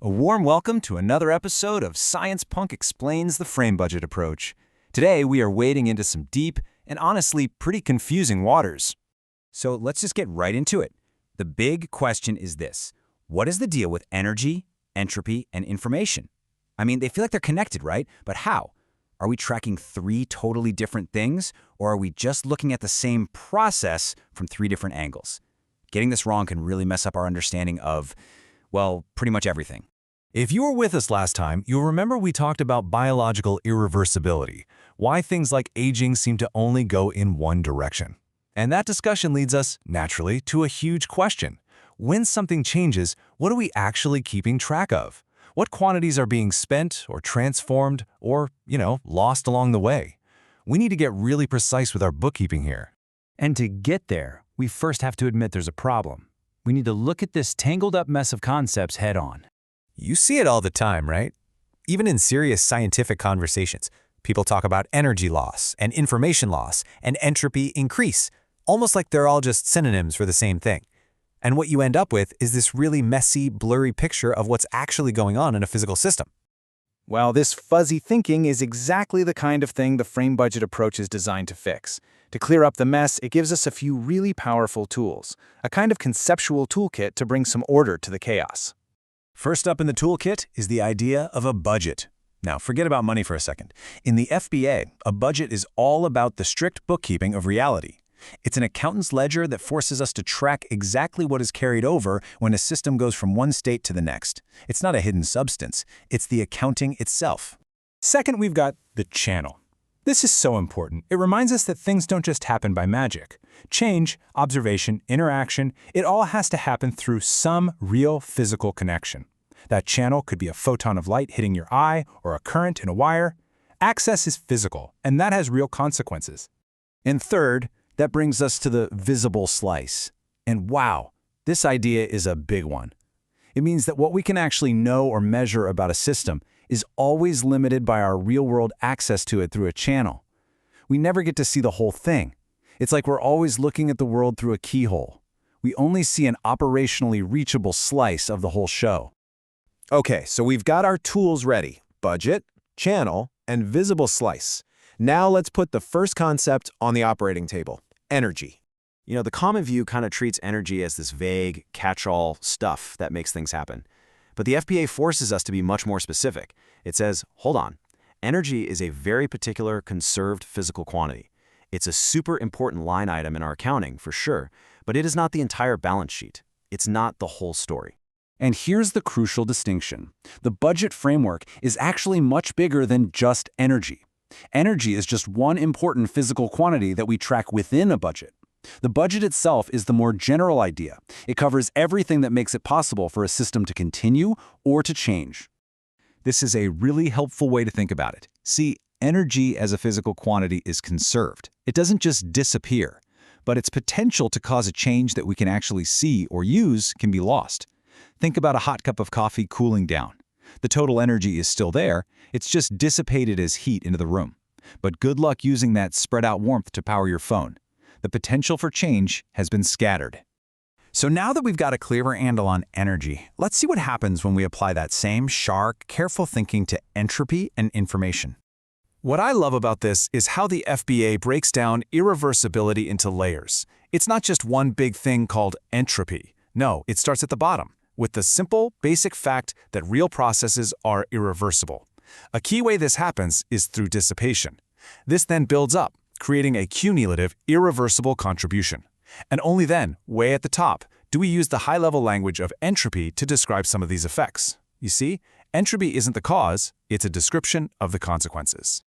A warm welcome to another episode of SciencePunk Explains the Frame Budget Approach. Today, we are wading into some deep and honestly pretty confusing waters. So let's just get right into it. The big question is this: what is the deal with energy, entropy, and information? I mean, they feel like they're connected, right? But how? Are we tracking three totally different things, or are we just looking at the same process from three different angles? Getting this wrong can really mess up our understanding of, well, pretty much everything. If you were with us last time, you'll remember we talked about biological irreversibility, why things like aging seem to only go in one direction. And that discussion leads us, naturally, to a huge question. When something changes, what are we actually keeping track of? What quantities are being spent or transformed or, lost along the way? We need to get really precise with our bookkeeping here. And to get there, we first have to admit there's a problem. We need to look at this tangled up mess of concepts head on. You see it all the time, right? Even in serious scientific conversations, people talk about energy loss and information loss and entropy increase, almost like they're all just synonyms for the same thing. And what you end up with is this really messy, blurry picture of what's actually going on in a physical system. Well, this fuzzy thinking is exactly the kind of thing the frame budget approach is designed to fix. To clear up the mess, it gives us a few really powerful tools, a kind of conceptual toolkit to bring some order to the chaos. First up in the toolkit is the idea of a budget. Now, forget about money for a second. In the FBA, a budget is all about the strict bookkeeping of reality. It's an accountant's ledger that forces us to track exactly what is carried over when a system goes from one state to the next. It's not a hidden substance. It's the accounting itself. Second, we've got the channel. This is so important. It reminds us that things don't just happen by magic. Change, observation, interaction, it all has to happen through some real physical connection. That channel could be a photon of light hitting your eye or a current in a wire. Access is physical, and that has real consequences. And third, that brings us to the visible slice. And wow, this idea is a big one. It means that what we can actually know or measure about a system is always limited by our real-world access to it through a channel. We never get to see the whole thing. It's like we're always looking at the world through a keyhole. We only see an operationally reachable slice of the whole show. Okay, so we've got our tools ready: budget, channel, and visible slice. Now let's put the first concept on the operating table: energy. The common view kind of treats energy as this vague, catch-all stuff that makes things happen. But the FBA forces us to be much more specific. It says, hold on, energy is a very particular conserved physical quantity. It's a super important line item in our accounting, for sure, but it is not the entire balance sheet. It's not the whole story. And here's the crucial distinction. The budget framework is actually much bigger than just energy. Energy is just one important physical quantity that we track within a budget. The budget itself is the more general idea. It covers everything that makes it possible for a system to continue or to change. This is a really helpful way to think about it. See, energy as a physical quantity is conserved. It doesn't just disappear, but its potential to cause a change that we can actually see or use can be lost. Think about a hot cup of coffee cooling down. The total energy is still there, it's just dissipated as heat into the room. But good luck using that spread out warmth to power your phone. The potential for change has been scattered. So now that we've got a clearer handle on energy, let's see what happens when we apply that same sharp, careful thinking to entropy and information. What I love about this is how the FBA breaks down irreversibility into layers. It's not just one big thing called entropy. No, it starts at the bottom, with the simple, basic fact that real processes are irreversible. A key way this happens is through dissipation. This then builds up, creating a cumulative, irreversible contribution. And only then, way at the top, do we use the high-level language of entropy to describe some of these effects. You see, entropy isn't the cause, it's a description of the consequences.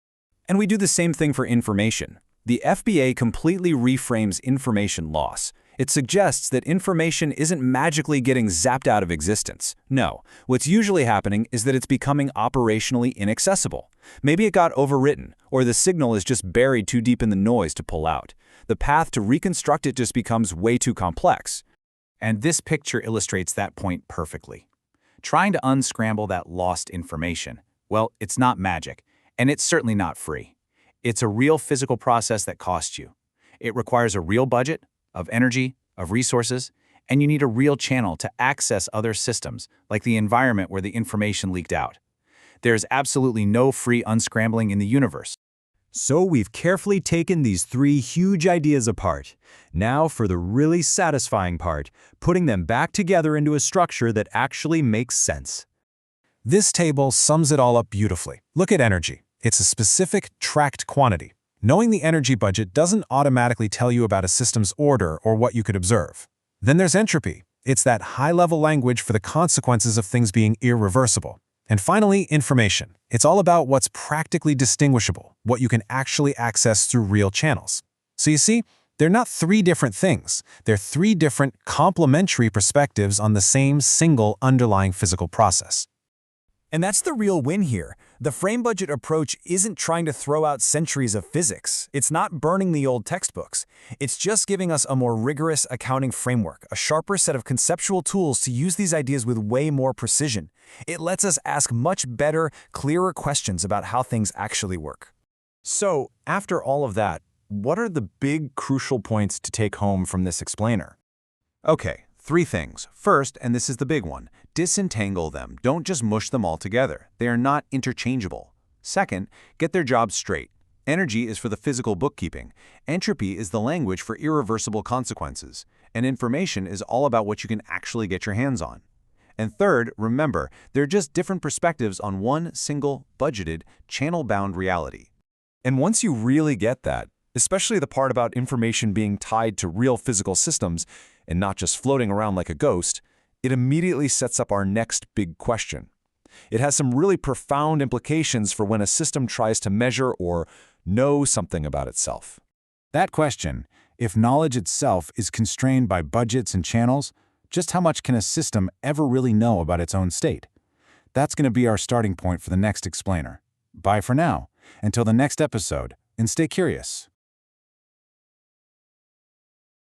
And we do the same thing for information. The FBA completely reframes information loss. It suggests that information isn't magically getting zapped out of existence. No, what's usually happening is that it's becoming operationally inaccessible. Maybe it got overwritten, or the signal is just buried too deep in the noise to pull out. The path to reconstruct it just becomes way too complex. And this picture illustrates that point perfectly. Trying to unscramble that lost information, well, it's not magic, and it's certainly not free. It's a real physical process that costs you. It requires a real budget, of energy, of resources, And you need a real channel to access other systems, like the environment where the information leaked out. There's absolutely no free unscrambling in the universe. So we've carefully taken these three huge ideas apart. Now for the really satisfying part, putting them back together into a structure that actually makes sense. This table sums it all up beautifully. Look at energy. It's a specific, tracked quantity. Knowing the energy budget doesn't automatically tell you about a system's order or what you could observe. Then there's entropy. It's that high-level language for the consequences of things being irreversible. And finally, information. It's all about what's practically distinguishable, what you can actually access through real channels. So you see, they're not three different things. They're three different complementary perspectives on the same single underlying physical process. And that's the real win here. The frame budget approach isn't trying to throw out centuries of physics. It's not burning the old textbooks. It's just giving us a more rigorous accounting framework, a sharper set of conceptual tools to use these ideas with way more precision. It lets us ask much better, clearer questions about how things actually work. So, after all of that, what are the big crucial points to take home from this explainer? Okay, 3 things. First, and this is the big one, disentangle them. Don't just mush them all together. They are not interchangeable. Second, get their jobs straight. Energy is for the physical bookkeeping. Entropy is the language for irreversible consequences. And information is all about what you can actually get your hands on. And third, remember, they're just different perspectives on one single, budgeted, channel-bound reality. And once you really get that, especially the part about information being tied to real physical systems and not just floating around like a ghost, it immediately sets up our next big question. It has some really profound implications for when a system tries to measure or know something about itself. That question, if knowledge itself is constrained by budgets and channels, just how much can a system ever really know about its own state? That's going to be our starting point for the next explainer. Bye for now, until the next episode, and stay curious.